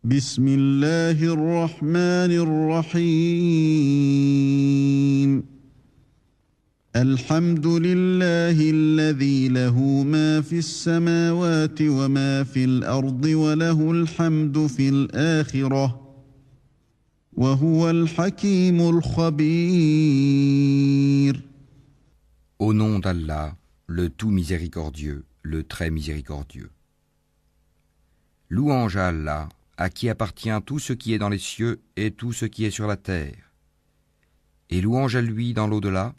بسم الله الرحمن الرحيم الحمد لله الذي له ما في السماوات وما في الأرض وله الحمد في الآخرة وهو الحكيم الخبير. Au nom d'Allah, le tout miséricordieux, le très miséricordieux. Louange à Allah, à qui appartient tout ce qui est dans les cieux et tout ce qui est sur la terre. Et louange à lui dans l'au-delà,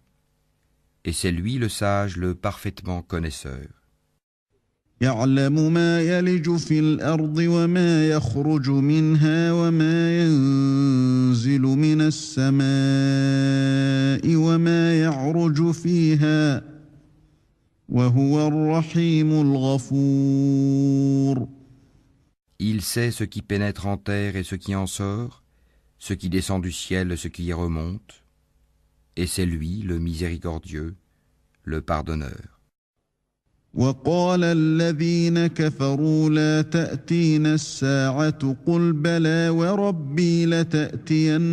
et c'est lui le sage, le parfaitement connaisseur. يعلم ما يلج في الأرض وما يخرج منها وما ينزل من السماء وما يعرج فيها وهو الرحيم الغفور. Il sait ce qui pénètre en terre et ce qui en sort, ce qui descend du ciel et ce qui y remonte, et c'est lui le miséricordieux, le pardonneur. وقال الذين كفروا لا تأتينا الساعة قل بلى وربي لتأتينكم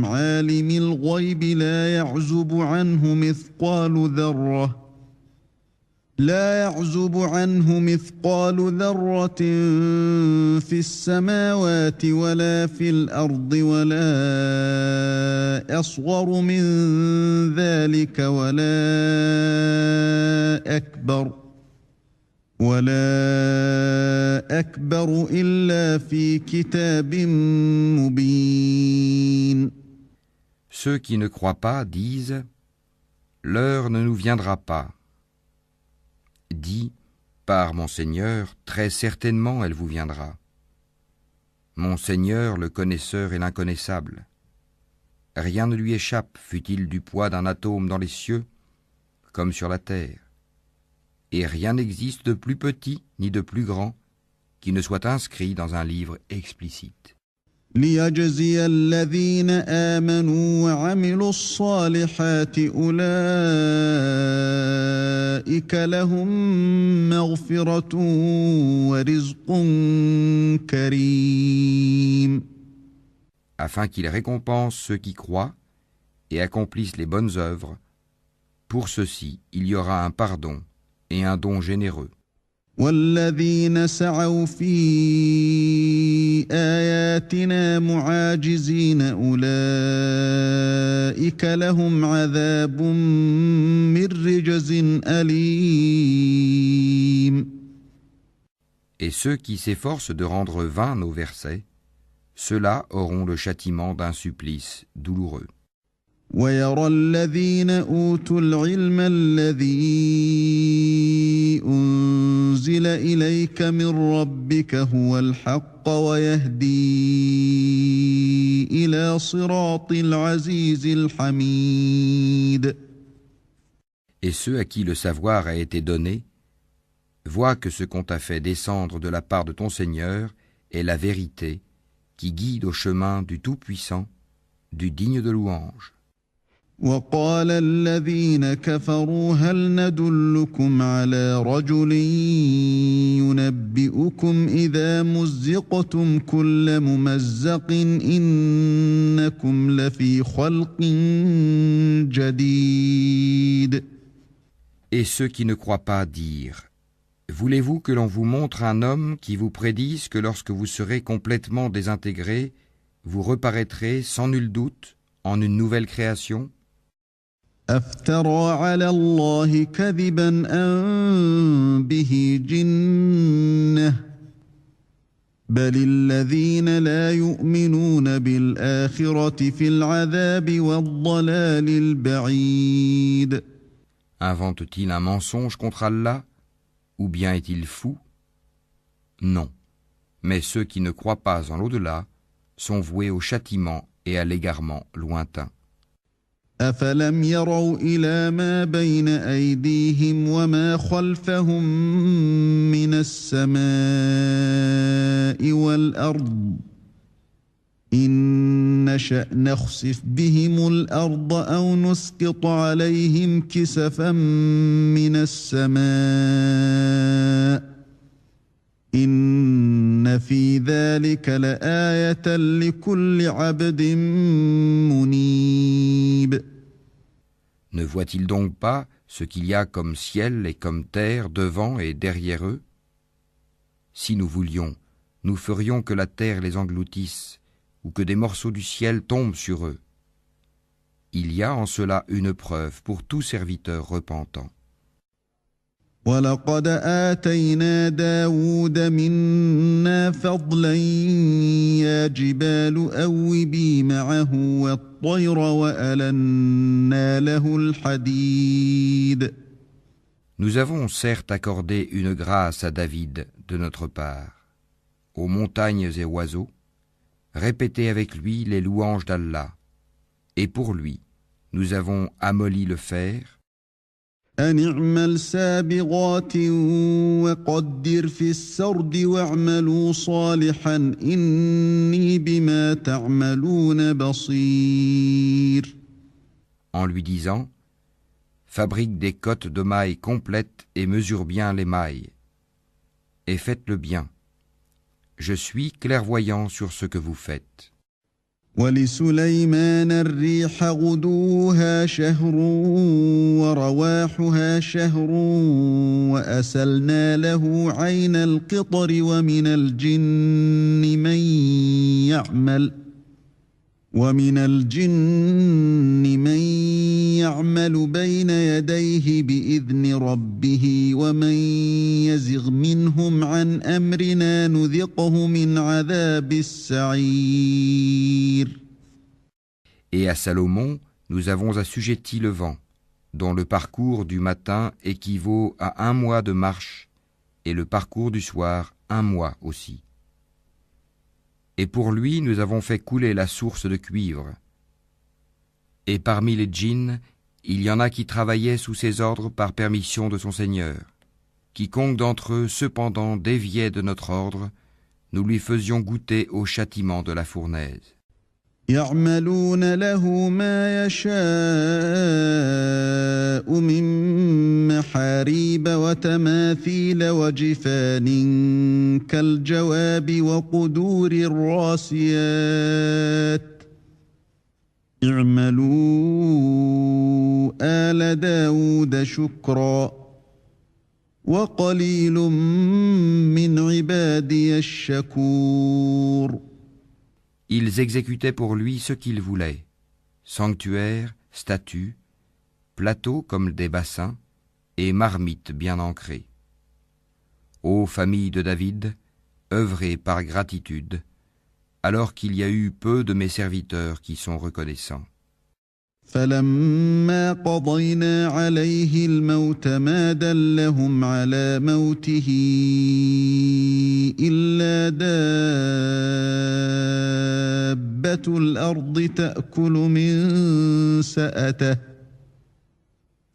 عالم الغيب لا يعزب عنه مثقال ذرة في السماوات ولا في الأرض ولا أصغر من ذلك ولا أكبر إلا في كتاب مبين. Ceux qui ne croient pas disent « L'heure ne nous viendra pas ». Dis, par mon Seigneur, très certainement elle vous viendra. Mon Seigneur, le connaisseur et l'inconnaissable. Rien ne lui échappe, fût-il du poids d'un atome dans les cieux, comme sur la terre. Et rien n'existe de plus petit ni de plus grand qui ne soit inscrit dans un livre explicite. ليجزي الذين آمنوا وعملوا الصالحات أولئك لهم مغفرة ورزق كريم. Afin qu'il récompense ceux qui croient et accomplissent les bonnes œuvres, pour ceux-ci il y aura un pardon et un don généreux. والذين سعوا في آياتنا معاجزين أولئك لهم عذاب من رجز أليم. Et ceux qui s'efforcent de rendre vains nos versets, ceux-là auront le châtiment d'un supplice douloureux. ويرى الذين أوتوا العلم الذي أنزل إليك من ربك هو الحق ويهدي إلى صراط العزيز الحميد. Et ceux à qui le savoir a été donné, voient que ce qu'on t'a fait descendre de la part de ton Seigneur est la vérité qui guide au chemin du Tout-Puissant, du digne de louange. وقال الذين كفروا هل ندلكم على رجل ينبئكم إذا مزقتم كل ممزق إنكم لفي خلق جديد. Et ceux qui ne croient pas dirent, voulez-vous que l'on vous montre un homme qui vous prédise que lorsque vous serez complètement désintégrés, vous reparaîtrez sans nul doute en une nouvelle création? أفترى على الله كذبا أم به جنة بل الذين لا يؤمنون بالآخرة في العذاب والضلال البعيد. Invente-t-il un mensonge contre Allah, ou bien est-il fou? Non, mais ceux qui ne croient pas en l'au-delà sont voués au châtiment et à l'égarement lointain. أفلم يروا إلى ما بين أيديهم وما خلفهم من السماء والأرض إن نشأ نخسف بهم الأرض أو نسقط عليهم كسفا من السماء إن في ذلك لآية لكل عبد منيب. Ne voit-il donc pas ce qu'il y a comme ciel et comme terre devant et derrière eux? Si nous voulions, nous ferions que la terre les engloutisse ou que des morceaux du ciel tombent sur eux. Il y a en cela une preuve pour tout serviteur repentant. وَلَقَدْ آتَيْنَا دَاوُودَ مِنَّا فَضْلًا يَا جِبَالُ أَوِّبِي مَعَهُ وَالطَّيْرَ وَأَلَنَّا لَهُ الْحَدِيدَ. Nous avons certes accordé une grâce à David de notre part. Aux montagnes et oiseaux, répétez avec lui les louanges d'Allah. Et pour lui, nous avons amolli le fer. أن اعمل سابغات وقدر في السرد واعملوا صالحا إني بما تعملون بصير. En lui disant, fabrique des cottes de mailles complètes et mesure bien les mailles. Et faites-le bien. Je suis clairvoyant sur ce que vous faites. ولسليمان الريح غدوها شهر ورواحها شهر وأسلنا له عين القطر ومن الجن من يعمل بين يديه بإذن ربه ومن يزغ منهم عن أمرنا نذقه من عذاب السعير. Et à Salomon, nous avons assujetti le vent, dont le parcours du matin équivaut à 1 mois de marche, et le parcours du soir 1 mois aussi. Et pour lui, nous avons fait couler la source de cuivre. Et parmi les djinns, il y en a qui travaillaient sous ses ordres par permission de son Seigneur. Quiconque d'entre eux, cependant, déviait de notre ordre, nous lui faisions goûter au châtiment de la fournaise. يعملون له ما يشاء من محاريب وتماثيل وجفان كالجواب وقدور الراسيات اعملوا آل داود شكرا وقليل من عبادي الشكور. Ils exécutaient pour lui ce qu'ils voulaient, sanctuaires, statues, plateaux comme des bassins et marmites bien ancrées. Ô famille de David, œuvrez par gratitude, alors qu'il y a eu peu de mes serviteurs qui sont reconnaissants. فلما قضينا عليه الموت ما دلهم على موته إلا دابة الأرض تأكل من سأته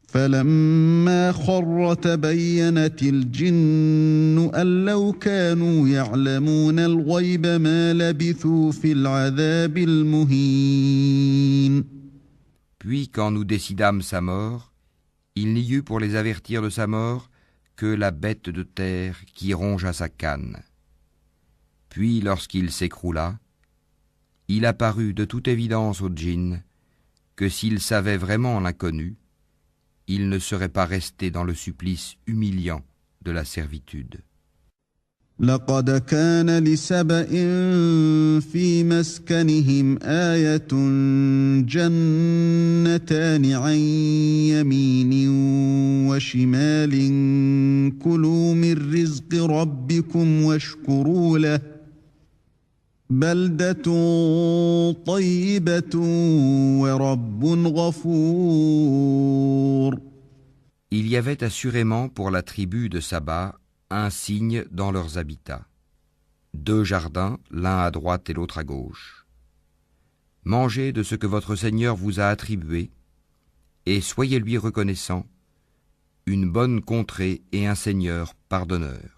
فلما خر تبينت الجن أن لو كانوا يعلمون الغيب ما لبثوا في العذاب المهين. Puis quand nous décidâmes sa mort, il n'y eut pour les avertir de sa mort que la bête de terre qui rongea sa canne. Puis lorsqu'il s'écroula, il apparut de toute évidence aux djinns que s'ils savaient vraiment l'inconnu, ils ne seraient pas restés dans le supplice humiliant de la servitude. لقد كان لسبإ في مسكنهم آية جنتان عن يمين وشمال كلوا من رزق ربكم واشكروا له بلدة طيبة ورب غفور. Il y avait assurément pour la tribu de Saba un signe dans leurs habitats. 2 jardins, l'un à droite et l'autre à gauche. Mangez de ce que votre Seigneur vous a attribué, et soyez lui reconnaissant, une bonne contrée et un Seigneur pardonneur.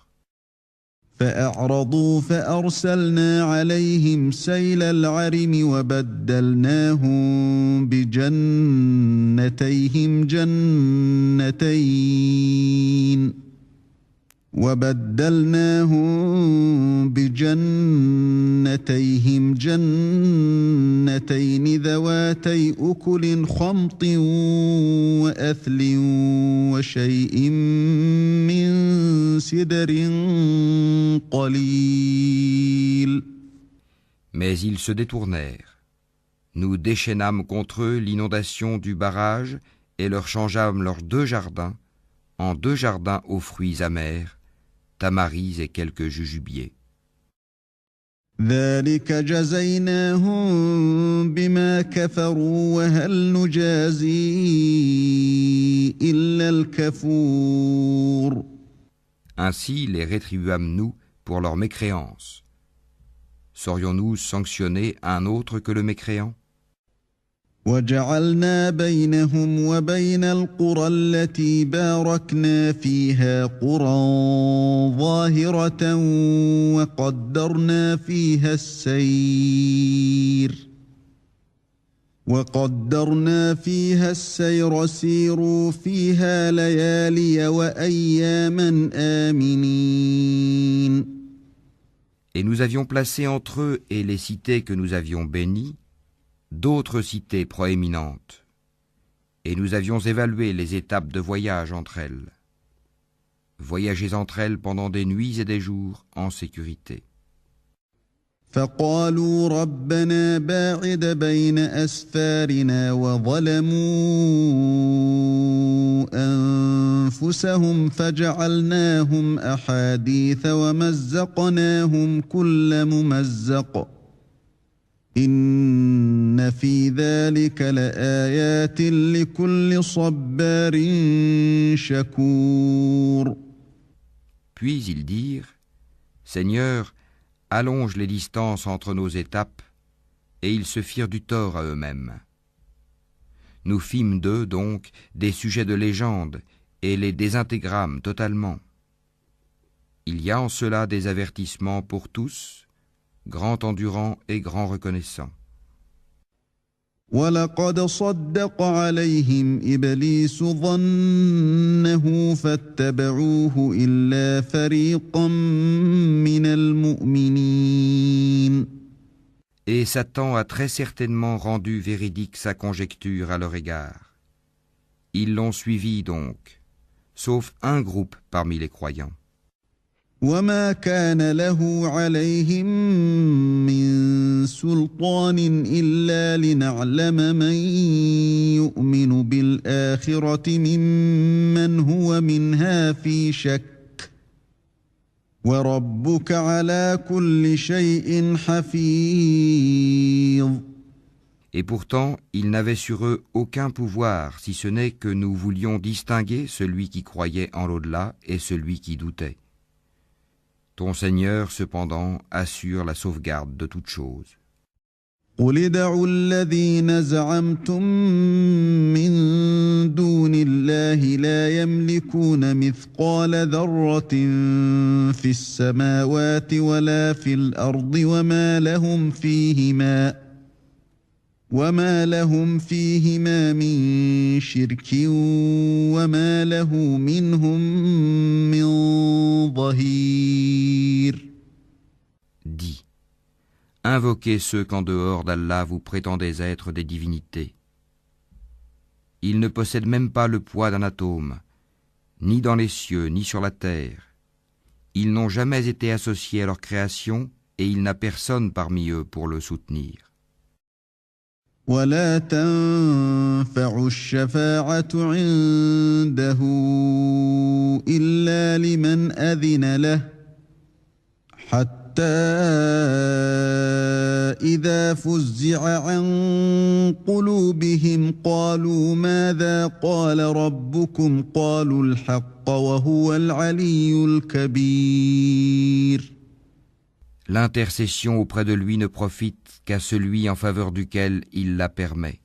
فأعرضوا فأرسلنا عليهم سيل العرم وبدلناهم بجنتيهم بجنتيهم جنتين ذواتي أكل خمط وأثل وشيء من سدر قليل. Mais ils se détournèrent. Nous déchaînâmes contre eux l'inondation du barrage et leur changeâmes leurs 2 jardins en 2 jardins aux fruits amers, tamaris et quelques jujubiers. ذلك جزيناهم بما كفروا وهل نجازي إلا الكفور. Ainsi les rétribuâmes-nous pour leur mécréance. Saurions-nous sanctionner un autre que le mécréant? وجعلنا بينهم وبين القرى التي باركنا فيها قرى ظاهرة وقدرنا فيها السير سيروا فيها ليالي وأياما آمنين. Et nous avions placé entre eux et les cités que nous avions bénies d'autres cités proéminentes, et nous avions évalué les étapes de voyage entre elles. Voyagez entre elles pendant des nuits et des jours en sécurité. فقالوا ربنا باعد بين أسفارنا وظلموا أنفسهم فجعلناهم أحاديث ومزقناهم كل ممزق إن في ذلك لآيات لكل صبار شكور. Puis ils dirent, Seigneur, allonge les distances entre nos étapes, et ils se firent du tort à eux-mêmes. Nous fîmes d'eux donc des sujets de légende et les désintégrâmes totalement. Il y a en cela des avertissements pour tous, grand endurant et grand reconnaissant. وَلَقَدْ صَدَّقَ عَلَيْهِمْ إِبْلِيسُ ظَنَّهُ فَاتَّبَعُوهُ إِلَّا فَرِيقًا مِّنَ الْمُؤْمِنِينَ. Et Satan a très certainement rendu véridique sa conjecture à leur égard. Ils l'ont suivi donc, sauf un groupe parmi les croyants. وَمَا كَانَ لَهُ عَلَيْهِمْ مِنْ سُلْطَانٍ إِلَّا لِنَعْلَمَ مَنْ يُؤْمِنُ بِالْآخِرَةِ مِمَّنْ هُوَ مِنْهَا فِي شَكٍّ وَرَبُّكَ عَلَى كُلِّ شَيْءٍ حَفِيظٌ. Et pourtant, ils n'avaient sur eux aucun pouvoir, si ce n'est que nous voulions distinguer celui qui croyait en l'au-delà et celui qui doutait. Ton Seigneur, cependant, assure la sauvegarde de toutes choses. قُلِ ادْعُوا الَّذِينَ زَعَمْتُم مِّن دُونِ اللَّهِ لَا يَمْلِكُونَ مِثْقَالَ ذَرَّةٍ فِي السَّمَاوَاتِ وَلَا فِي الْأَرْضِ وَمَا لَهُمْ فِيهِمَا مِن شِرْكٍ وَمَا لَهُ مِنْهُم مِّن ظَهِيرٍ. Dis, invoquez ceux qu'en dehors d'Allah vous prétendez être des divinités. Ils ne possèdent même pas le poids d'un atome, ni dans les cieux, ni sur la terre. Ils n'ont jamais été associés à leur création, et il n'a personne parmi eux pour le soutenir. ولا تنفع الشفاعة عنده إلا لمن أذن له حتى إذا فزع عن قلوبهم قالوا ماذا قال ربكم قالوا الحق وهو العلي الكبير. L'intercession auprès de lui ne profite qu'à celui en faveur duquel il la permet.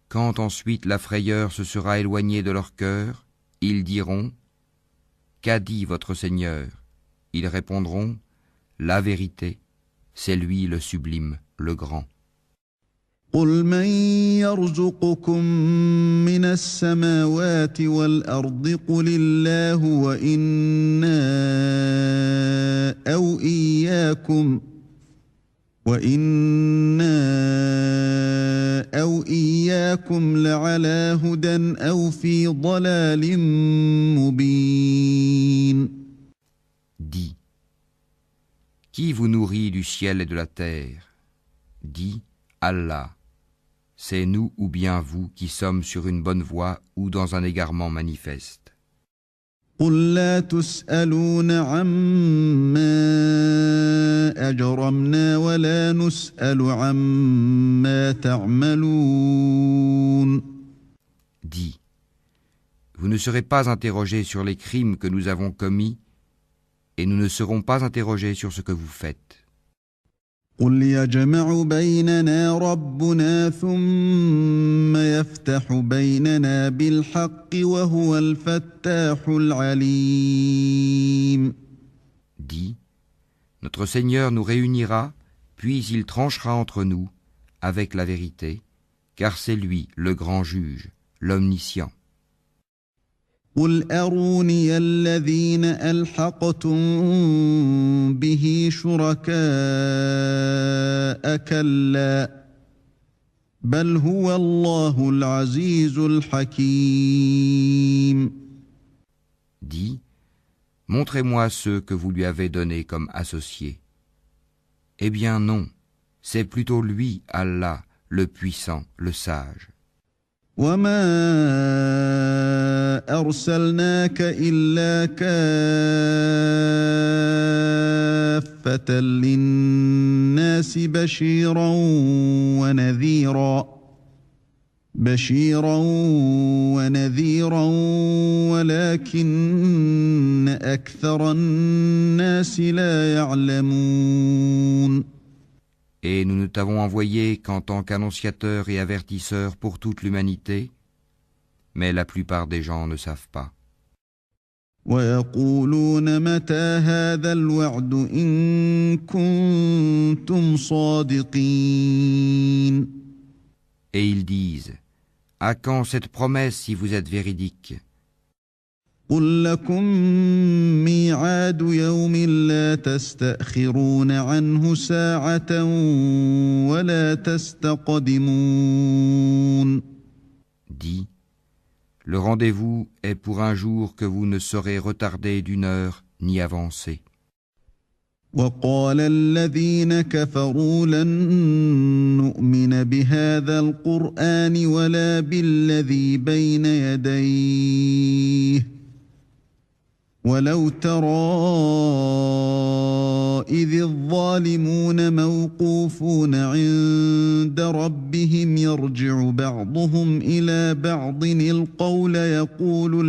Quand ensuite la frayeur se sera éloignée de leur cœur, ils diront « Qu'a dit votre Seigneur ?» Ils répondront « La vérité, c'est lui le sublime, le grand. » قُلْ مَنْ يَرْزُقُكُم مِّنَ السَّمَاوَاتِ وَالْأَرْضِ قُلِ اللَّهُ وَإِنَّا أَوْ لكم وإنا أو إياكم لعلى هدى أو في ضلال مبين. Dis, qui vous nourrit du ciel et de la terre? Dis, Allah. C'est nous ou bien vous qui sommes sur une bonne voie ou dans un égarement manifeste. قل لا تسألون عما أجرمنا ولا نسأل عما تعملون. Dis, vous ne serez pas interrogés sur les crimes que nous avons commis et nous ne serons pas interrogés sur ce que vous faites. قل يجمع بيننا ربنا ثم يفتح بيننا بالحق وهو الفتاح العليم. Dis, notre Seigneur nous réunira, puis il tranchera entre nous avec la vérité, car c'est lui le grand juge, l'omniscient. قل أروني الذين ألحقتم به شركاء كلا بل هو الله العزيز الحكيم. Dis, montrez-moi ceux que vous lui avez donnés comme associés. Eh bien non, c'est plutôt lui, Allah, le puissant, le sage. وما أرسلناك إلا كافة للناس بشيرا ونذيرا ولكن أكثر الناس لا يعلمون. Et nous ne t'avons envoyé qu'en tant qu'annonciateur et avertisseur pour toute l'humanité, mais la plupart des gens ne savent pas. ويقولون متى هذا الوعد إن كنتم صادقين. Et ils disent, à quand cette promesse si vous êtes véridique? قل لكم ميعاد يوم لا تستأخرون عنه ساعة ولا تستقدمون. Dis, le rendez-vous est pour un jour que vous ne saurez retarder d'une heure ni avancer. وقال الذين كفروا لن نؤمن بهذا القرآن ولا بالذي بين يديه ولو ترى إذ الظالمون موقوفون عند ربهم يرجع بعضهم إلى بعض القول يقول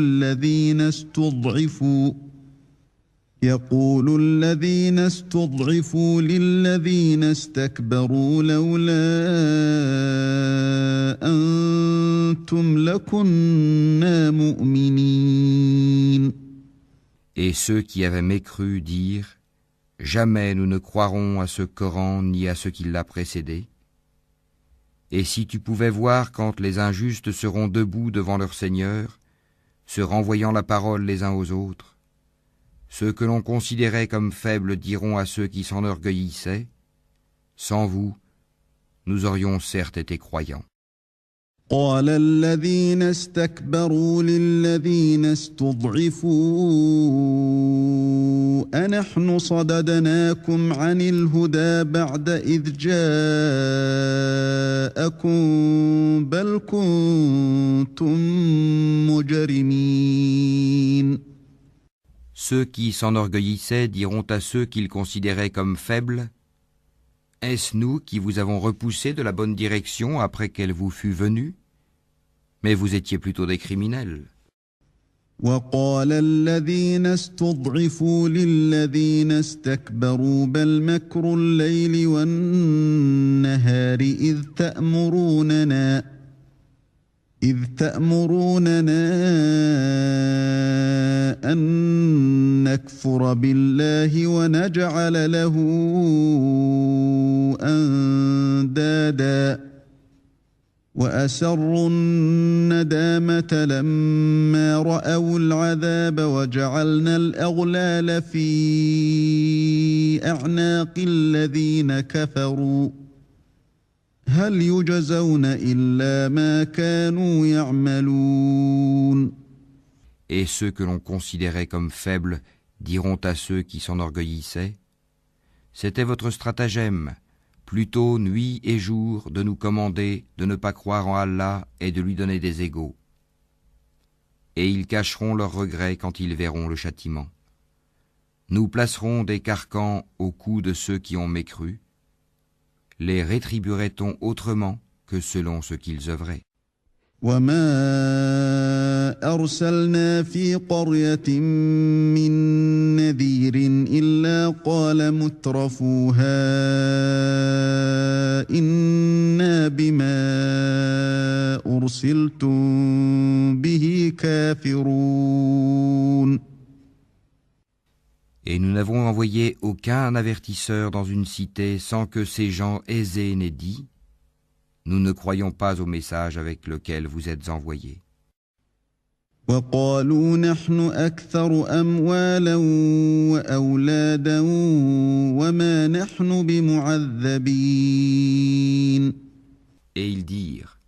الذين استضعفوا للذين استكبروا لولا أنتم لكنا مؤمنين. Et ceux qui avaient mécru dirent, jamais nous ne croirons à ce Coran ni à ce qui l'a précédé. Et si tu pouvais voir quand les injustes seront debout devant leur Seigneur, se renvoyant la parole les uns aux autres, ceux que l'on considérait comme faibles diront à ceux qui s'enorgueillissaient, sans vous, nous aurions certes été croyants. قال الذين استكبروا للذين استضعفوا أنحن صددناكم عن الهدى بعد إذ جاءكم بل كنتم مجرمين. Ceux qui s'enorgueillissaient diront à ceux qu'ils considéraient comme faibles, est-ce nous qui vous avons repoussé de la bonne direction après qu'elle vous fût venue? Mais vous étiez plutôt des criminels. وقال الذين استضعفوا للذين استكبروا بل مكر الليل والنهار إذ تأمروننا أن نكفر بالله ونجعل له أندادا وأسروا الندامة لما رأوا العذاب وجعلنا الأغلال في أعناق الذين كفروا هل يجزون إلا ما كانوا يعملون. Et ceux que l'on considérait comme faibles diront à ceux qui s'enorgueillissaient: C'était votre stratagème, plutôt nuit et jour, de nous commander de ne pas croire en Allah et de lui donner des égaux. Et ils cacheront leurs regrets quand ils verront le châtiment. Nous placerons des carcans au cou de ceux qui ont mécru. Les rétribuerait-on autrement que selon ce qu'ils œuvraient? وما أرسلنا في قرية من نذير إلا قال مترفوها إنا بما أرسلتم به كافرون. Et nous n'avons envoyé aucun avertisseur dans une cité sans que ces gens aisés n'aient dit: Nous ne croyons pas au message avec lequel vous êtes envoyés. وقالوا نحن أكثر أموالا وأولادا وما نحن بمعذبين. Et ils dirent: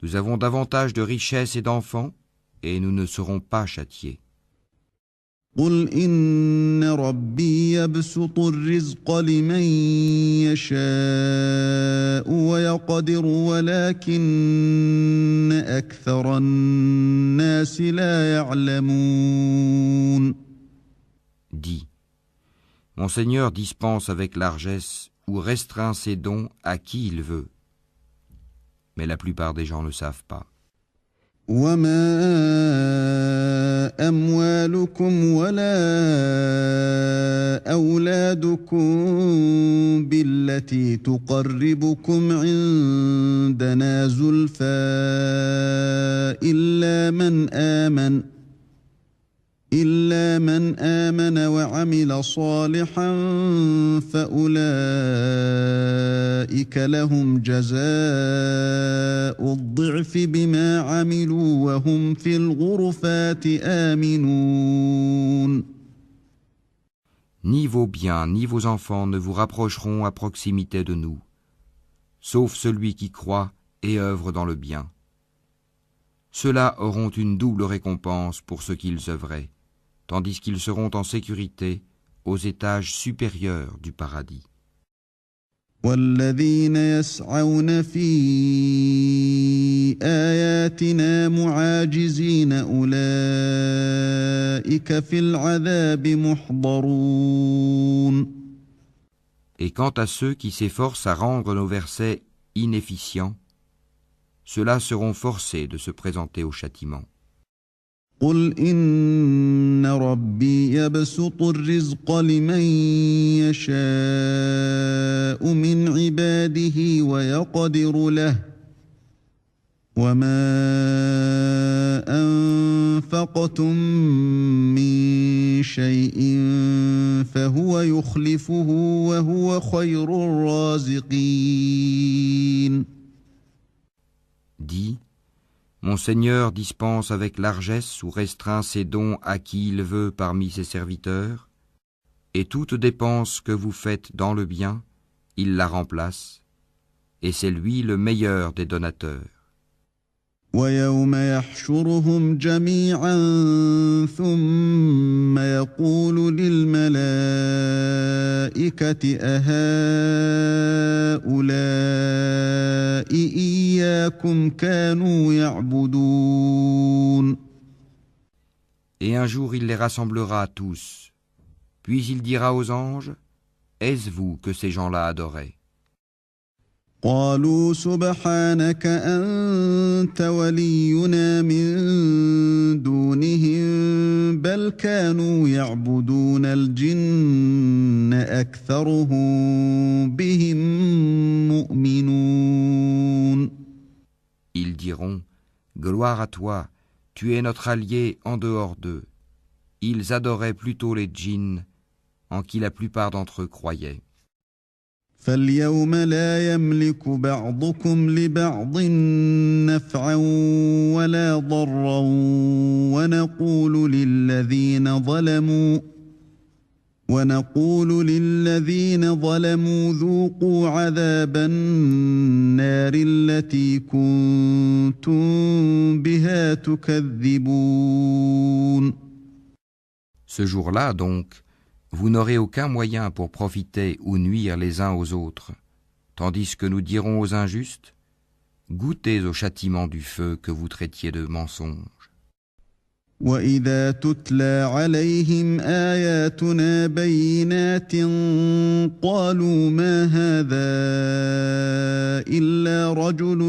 Nous avons davantage de richesses et d'enfants, et nous ne serons pas châtiés. قل إن ربي يبسط الرزق لمن يشاء ويقدر ولكن أكثر الناس لا يعلمون. Dis: Mon Seigneur dispense avec largesse ou restreint ses dons à qui il veut. Mais la plupart des gens ne savent pas. وما أموالكم ولا أولادكم بالتي تقربكم عندنا زلفى إلا من آمن وعمل صالحا فأولئك لهم جزاء الضعف بما عملوا وهم في الغرفات آمنون. Ni vos biens, ni vos enfants ne vous rapprocheront à proximité de nous, sauf celui qui croit et œuvre dans le bien. Ceux-là auront une double récompense pour ce qu'ils œuvraient, tandis qu'ils seront en sécurité aux étages supérieurs du paradis. والذين يسعون في آياتنا معاجزين أولئك في العذاب محضرون. Et quant à ceux qui s'efforcent à rendre nos versets inefficients, ceux-là seront forcés de se présenter au châtiment. قل إن ربي يبسط الرزق لمن يشاء من عباده ويقدر له وما أنفقتم من شيء فهو يخلفه وهو خير الرازقين. Dis: Mon Seigneur dispense avec largesse ou restreint ses dons à qui il veut parmi ses serviteurs, et toute dépense que vous faites dans le bien, il la remplace, et c'est lui le meilleur des donateurs. ويوم يحشرهم جميعا ثم يقول للملائكة أهؤلاء إياكم كانوا يعبدون. Et un jour il les rassemblera tous, puis il dira aux anges: Est-ce vous que ces gens-là adoraient? قالوا سبحانك أنت ولينا من دونهم بل كانوا يعبدون الجن أكثرهم بهم مؤمنون. Ils diront: Gloire à toi, tu es notre allié en dehors d'eux. Ils adoraient plutôt les djinns, en qui la plupart d'entre eux croyaient. فاليوم لا يملك بعضكم لبعض نفعا ولا ضرا ونقول للذين ظلموا ذوقوا عذاب النار التي كنتم بها تكذبون. Ce jour-là, donc, vous n'aurez aucun moyen pour profiter ou nuire les uns aux autres, tandis que nous dirons aux injustes, goûtez au châtiment du feu que vous traitiez de mensonge. وَإِذَا تُتْلَى عَلَيْهِمْ آيَاتُنَا بَيِّنَاتٍ قَالُوا مَا هَذَا إِلَّا رَجُلٌ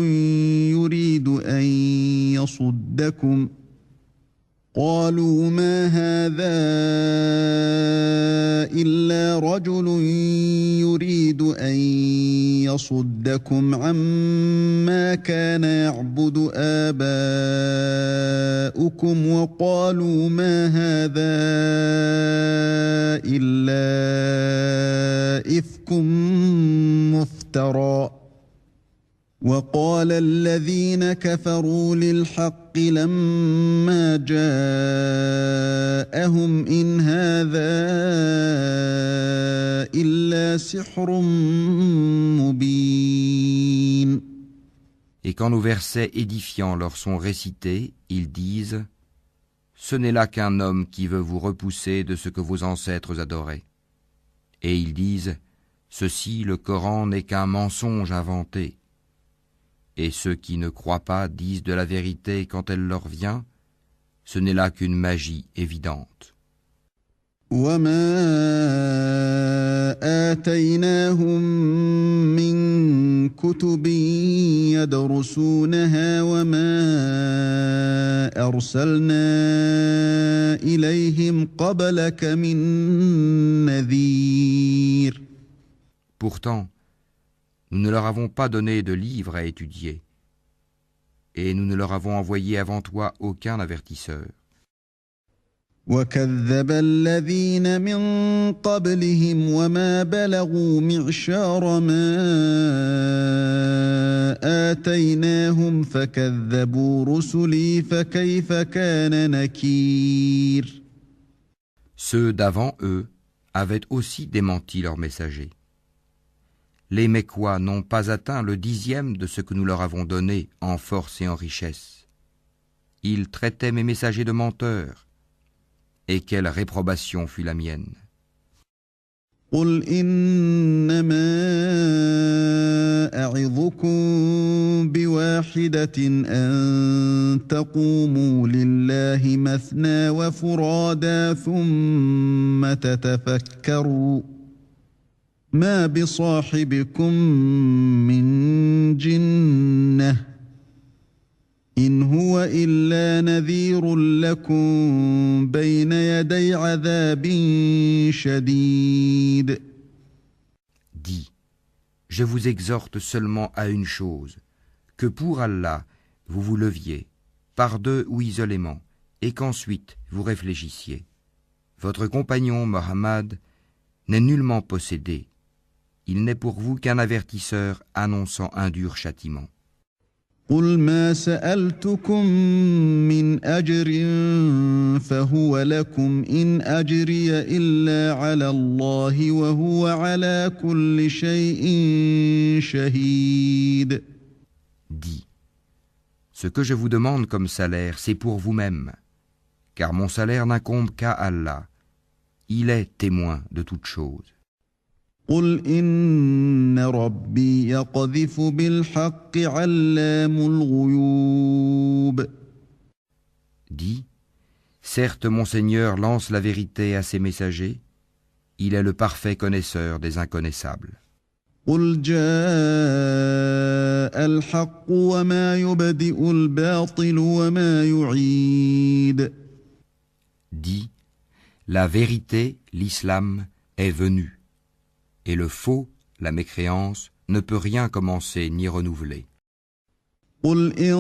يُرِيدُ أَن يَصُدَّكُمْ عما كان يعبد آباؤكم وقالوا ما هذا إلا إفك مفترى وقال الذين كفروا للحق لما جاءهم إن هذا إلا سحر مبين. Et quand nos versets édifiants leur sont récités, ils disent « Ce n'est là qu'un homme qui veut vous repousser de ce que vos ancêtres adoraient. » Et ils disent « Ceci, le Coran, n'est qu'un mensonge inventé. » Et ceux qui ne croient pas disent de la vérité quand elle leur vient, ce n'est là qu'une magie évidente. وَمَا آتَيْنَاهُم مِّن كُتُبٍ يَدْرُسُونَهَا وَمَا أَرْسَلْنَا إِلَيْهِمْ قَبْلَكَ مِن نَّذِيرٍ. Pourtant, nous ne leur avons pas donné de livres à étudier, et nous ne leur avons envoyé avant toi aucun avertisseur. وَكَذَّبَ الَّذِينَ مِن قَبْلِهِمْ وَمَا بَلَغُوا مِعْشَارَ مَا آتَيْنَاهُمْ فَكَذَّبُوا رُسُلِي فَكَيْفَ كَانَ نَكِيرِ. Ceux d'avant eux avaient aussi démenti leurs messagers. Les Mécois n'ont pas atteint le 10e de ce que nous leur avons donné en force et en richesse. Ils traitaient mes messagers de menteurs. Et quelle réprobation fut la mienne. قُلْ إِنَّمَا أَعِظُكُم بِوَاحِدَةٍ أَن تَقُومُوا لِلَّهِ مَثْنَىٰ وَفُرَادَىٰ ثُمَّ تَتَفَكَّرُوا مَا بِصَاحِبِكُم مِّن جِنَّةٍ إِنْ هُوَ إِلَّا نَذِيرٌ لَكُمْ بَيْنَ يَدَيْ عَذَابٍ شَدِيدٍ. Dis, je vous exhorte seulement à une chose, que pour Allah, vous vous leviez, par deux ou isolément, et qu'ensuite vous réfléchissiez. Votre compagnon, Mohammed, n'est nullement possédé. Il n'est pour vous qu'un avertisseur annonçant un dur châtiment. قُلْ مَا سَأَلْتُكُم مِّنْ أَجْرٍ فَهُوَ لَكُمْ إِنْ أَجْرِيَ إِلَّا عَلَى اللَّهِ وَهُوَ عَلَى كُلِّ شَيْءٍ شَهِيدٌ. Dis, ce que je vous demande comme salaire, c'est pour vous-même, car mon salaire n'incombe qu'à Allah. Il est témoin de toutes choses. قُلْ إِنَّ رَبِّي يَقْذِفُ بِالْحَقِّ عَلَّامُ الْغُيُوبِ. Dis, certes mon Seigneur lance la vérité à ses messagers, il est le parfait connaisseur des inconnaissables. قُلْ جَاءَ الْحَقُّ وَمَا يُبْدِئُ الْبَاطِلُ وَمَا يُعِيدُ. Dis, la vérité, l'islam, est venue. Et le faux, la mécréance, ne peut rien commencer ni renouveler. قُلْ إِن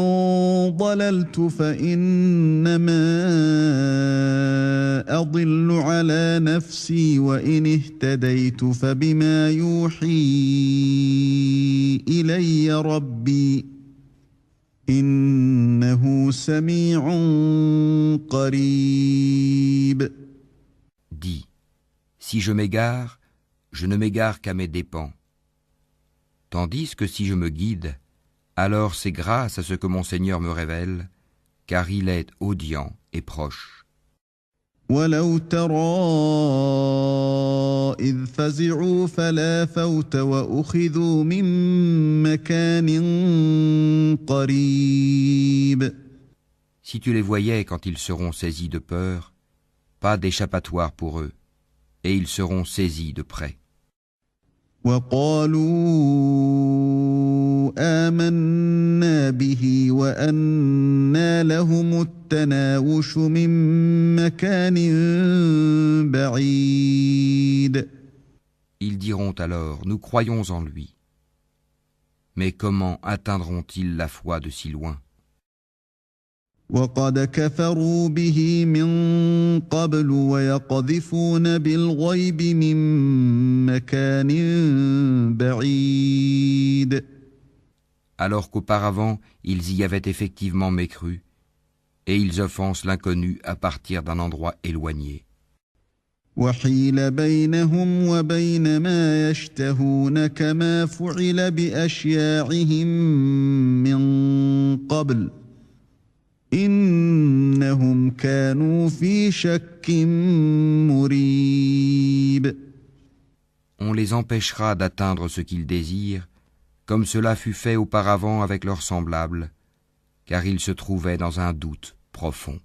ضَلَلْتُ فَإِنَّمَا أَضِلُّ عَلَى نَفْسِي وَإِنِ اهْتَدَيْتُ فَبِمَا يُوحِي إِلَيَّ رَبِّي إِنَّهُ سَمِيعٌ قَرِيبٌ. Dis, Si je m'égare, je ne m'égare qu'à mes dépens. Tandis que si je me guide, alors c'est grâce à ce que mon Seigneur me révèle, car il est audient et proche. ولو ترى إذ فزعوا فلا فوت وأخذوا من مكان قريب. Si tu les voyais quand ils seront saisis de peur, pas d'échappatoire pour eux, et ils seront saisis de près. وقالوا آمنا به وأنى لهم التناوش من مكان بعيد. Ils diront alors, nous croyons en lui. Mais comment atteindront-ils la foi de si loin? وقد كفروا به من قبل ويقذفون بالغيب من مكان بعيد. Alors qu'auparavant, ils y avaient effectivement mécru, et ils offensent l'inconnu à partir d'un endroit éloigné. وحيل بينهم وبين ما يشتهون كما فعل بأشياعهم من قبل. إنهم كانوا في شك مريب. On les empêchera d'atteindre ce qu'ils désirent, comme cela fut fait auparavant avec leurs semblables, car ils se trouvaient dans un doute profond.